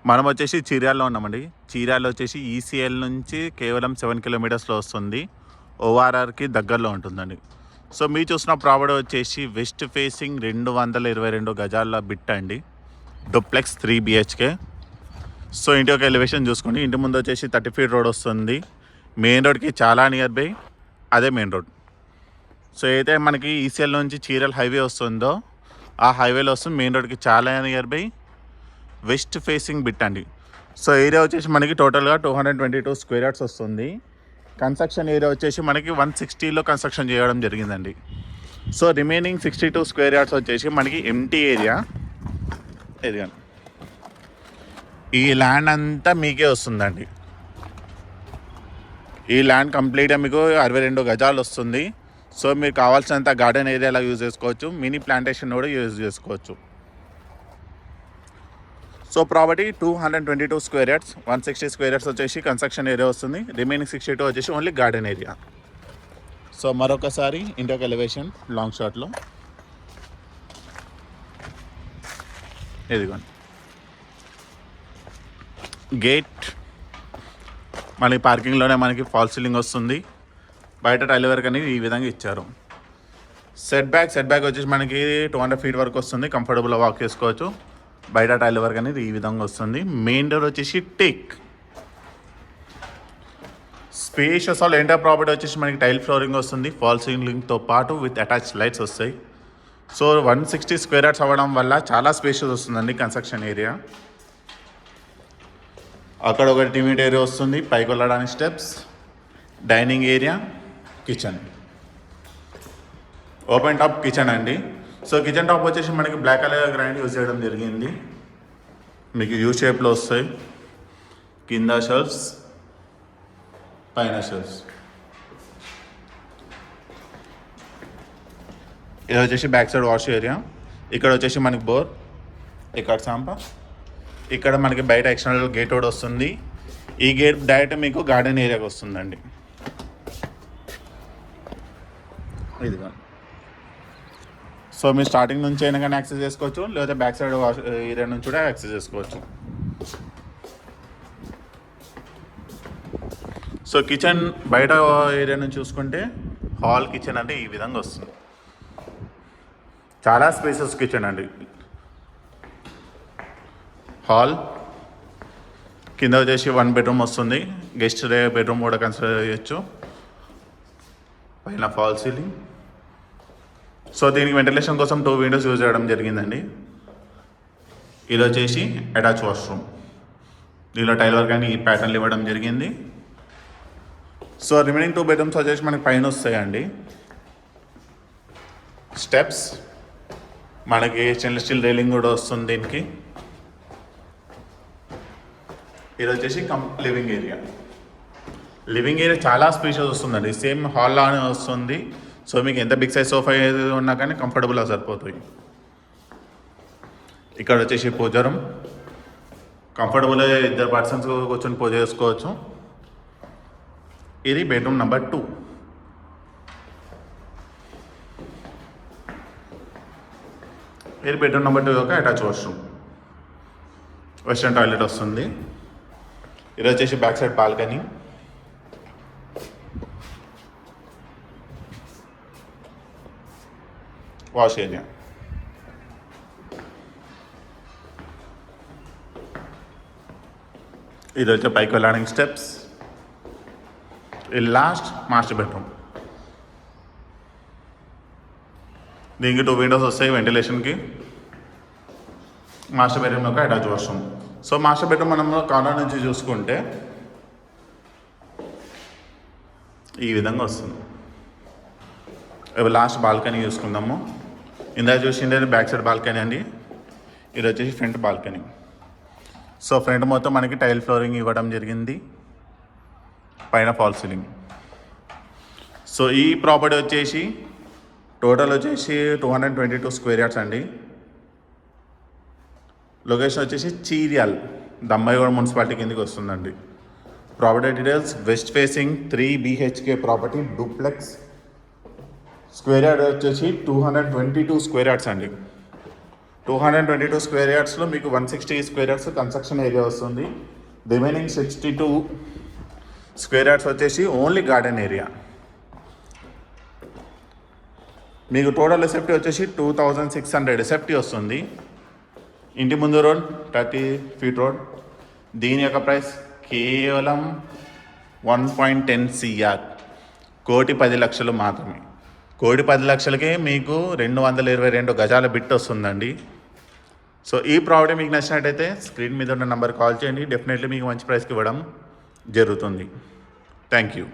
మనం వచ్చేసి చీరాల్లో ఉన్నామండి. చీరాల్లో వచ్చేసి ఈసీఎల్ నుంచి కేవలం 7 కిలోమీటర్స్లో వస్తుంది. ఓఆర్ఆర్కి దగ్గరలో ఉంటుందండి. సో మీరు చూసిన ప్రాపర్టీ వచ్చేసి వెస్ట్ ఫేసింగ్ 222 గజాల బిట్ అండి. Duplex 3 BHK. సో ఇంటి యొక్క ఎలివేషన్ చూసుకోండి. ఇంటి ముందు వచ్చేసి 30 ఫీట్ రోడ్ వస్తుంది. మెయిన్ రోడ్కి చాలా నియర్ బై అదే మెయిన్ రోడ్. సో అయితే మనకి ఈసీఎల్ నుంచి చీరాల హైవే వస్తుందో ఆ హైవేలో వస్తుంది. మెయిన్ రోడ్కి చాలా near by west facing bit అండి. సో ఏరియా వచ్చేసి మనకి టోటల్గా 222 స్క్వేర్ యార్డ్స్ వస్తుంది. కన్స్ట్రక్షన్ ఏరియా వచ్చేసి మనకి 160లో కన్స్ట్రక్షన్ చేయడం జరిగిందండి. సో రిమైనింగ్ 62 స్క్వేర్ యార్డ్స్ వచ్చేసి మనకి ఎంటీ ఏరియా. ఎదిగాను ఈ ల్యాండ్ అంతా మీకే వస్తుందండి. ఈ ల్యాండ్ కంప్లీట్గా మీకు 62 గజాలు వస్తుంది. సో మీకు కావాల్సినంత గార్డెన్ ఏరియాలో యూజ్ చేసుకోవచ్చు. మినీ ప్లాంటేషన్ కూడా యూజ్ చేసుకోవచ్చు. So property 222 square yards, 160 square yards వచ్చేసి కన్స్ట్రక్షన్ ఏరియా వస్తుంది. రిమైనింగ్ 62 వచ్చేసి ఓన్లీ గార్డెన్ ఏరియా. సో మరొకసారి ఇంటి యొక్క ఎలివేషన్ లాంగ్ షాట్లో ఇదిగోండి. గేట్ మనకి పార్కింగ్లోనే మనకి ఫాల్ సీలింగ్ వస్తుంది. బయట టైల్ వర్క్ అనేది ఈ విధంగా ఇచ్చారు. సెట్ బ్యాక్ వచ్చేసి మనకి 200 ఫీట్ వరకు వస్తుంది. కంఫర్టబుల్గా వాక్ చేసుకోవచ్చు. బయట టైల్ వర్క్ అనేది ఈ విధంగా వస్తుంది. మెయిన్ డోర్ వచ్చేసి take spacious all enter property వచ్చేసి మనకి టైల్ ఫ్లోరింగ్ వస్తుంది. ఫాల్ సీలింగ్తో పాటు విత్ అటాచ్ లైట్స్ వస్తాయి. సో 160 స్క్వేర్ యార్డ్స్ అవ్వడం వల్ల చాలా స్పేషియస్ వస్తుందండి కన్స్ట్రక్షన్ ఏరియా. అక్కడ ఒక టీవీట్ ఏరియా వస్తుంది. పైకి వెళ్ళడానికి steps, dining area, kitchen, open top kitchen అండి. సో కిచెన్ టాప్ వచ్చేసి మనకి బ్లాక్ కలర్ గ్రానైట్ యూజ్ చేయడం జరిగింది. మీకు యూ షేప్లో వస్తాయి. కింద షెల్ఫ్స్, పైన షెల్ఫ్స్. ఇది వచ్చేసి బ్యాక్ సైడ్ వాష్ ఏరియా. ఇక్కడ వచ్చేసి మనకి బోర్, ఇక్కడ సాంప, ఇక్కడ మనకి బయట ఎక్స్టర్నల్ గేట్ కూడా వస్తుంది. ఈ గేట్ డైరెక్ట్ మీకు గార్డెన్ ఏరియాకి వస్తుందండి. ఇదిగా సో మీరు స్టార్టింగ్ నుంచి అయినా కానీ యాక్సెస్ చేసుకోవచ్చు, లేదా బ్యాక్ సైడ్ ఏరియా నుంచి కూడా యాక్సెస్ చేసుకోవచ్చు. సో కిచెన్ బయట ఏరియా నుంచి చూసుకుంటే హాల్ కిచెన్ అంటే ఈ విధంగా వస్తుంది. చాలా స్పేసెస్ కిచెన్ అండి. హాల్ కింద వచ్చేసి 1 బెడ్రూమ్ వస్తుంది. గెస్ట్ బెడ్రూమ్ కూడా కన్సిడర్ చేయొచ్చు. పైన ఫాల్ సీలింగ్. సో దీనికి వెంటిలేషన్ కోసం 2 విండోస్ యూజ్ చేయడం జరిగిందండి. ఇది వచ్చేసి అటాచ్ వాష్రూమ్. దీనిలో టైల్ వర్క్ అని ఈ ప్యాటర్న్లు ఇవ్వడం జరిగింది. సో రిమైనింగ్ 2 బెడ్రూమ్స్ వచ్చేసి మనకి పైన వస్తాయండి. స్టెప్స్, మనకి స్టెయిన్లెస్ స్టీల్ రైలింగ్ కూడా వస్తుంది దీనికి. ఇది వచ్చేసి లివింగ్ ఏరియా చాలా స్పేషియస్ వస్తుందండి. సేమ్ హాల్ లానే వస్తుంది. సో మీకు ఎంత బిగ్ సైజ్ సోఫా ఏది ఉన్నా కానీ కంఫర్టబుల్గా సరిపోతాయి. ఇక్కడ వచ్చేసి పూజ రూమ్. కంఫర్టబుల్గా 2 పర్సన్స్ కూర్చొని పూజ చేసుకోవచ్చు. ఇది బెడ్రూమ్ నెంబర్ 2. ఇది బెడ్రూమ్ నెంబర్ 2 యొక్క అటాచ్ వాష్రూమ్. వెస్టర్న్ టాయిలెట్ వస్తుంది. ఇది వచ్చేసి back side balcony. Wash area. ఇది వచ్చే పైకి వెళ్ళడానికి స్టెప్స్. ఇది లాస్ట్ మాస్టర్ బెడ్రూమ్. దీనికి 2 విండోస్ వస్తాయి వెంటిలేషన్కి. మాస్టర్ బెడ్రూమ్ యొక్క attach washroom. So master bedroom మనం కార్నర్ నుంచి చూసుకుంటే ఈ విధంగా వస్తుంది. లాస్ట్ బాల్కనీ చూసుకుందాము. ఇందాక చూసిండే బ్యాక్ సైడ్ బాల్కనీ అండి. ఇది వచ్చేసి ఫ్రంట్ బాల్కనీ. సో ఫ్రంట్ మొత్తం మనకి టైల్ ఫ్లోరింగ్ ఇవ్వడం జరిగింది. పైన ఫాల్ సీలింగ్. సో ఈ ప్రాపర్టీ వచ్చేసి టోటల్ వచ్చేసి 222 స్క్వేర్ యార్డ్స్ అండి. లొకేషన్ వచ్చేసి చీర్యాల్, దమ్మాయిగూడ మున్సిపాలిటీ కిందకి వస్తుందండి. Property details: west facing 3 BHK property, duplex. Square yard వచ్చేసి 222 స్క్వేర్ యార్డ్స్ అండి. 222 స్క్వేర్ యార్డ్స్లో మీకు 160 స్క్వేర్ యార్డ్స్ కన్స్ట్రక్షన్ ఏరియా వస్తుంది. రిమైనింగ్ 62 స్క్వేర్ యార్డ్స్ వచ్చేసి ఓన్లీ గార్డెన్ ఏరియా. మీకు టోటల్ ఎసెప్టీ వచ్చేసి 2600 ఎసెప్టీ వస్తుంది. ఇంటి ముందు రోడ్ 30 ఫీట్ రోడ్. దీని యొక్క ప్రైస్ కేవలం 1.10 CR, 1,10,00,000 మాత్రమే. 1,10,00,000కే మీకు 222 గజాల బిట్ వస్తుందండి. సో ఈ ప్రాపర్టీ మీకు నచ్చినట్టయితే స్క్రీన్ మీద ఉన్న నెంబర్ కాల్ చేయండి. డెఫినెట్లీ మీకు మంచి ప్రైస్కి ఇవ్వడం జరుగుతుంది. Thank you.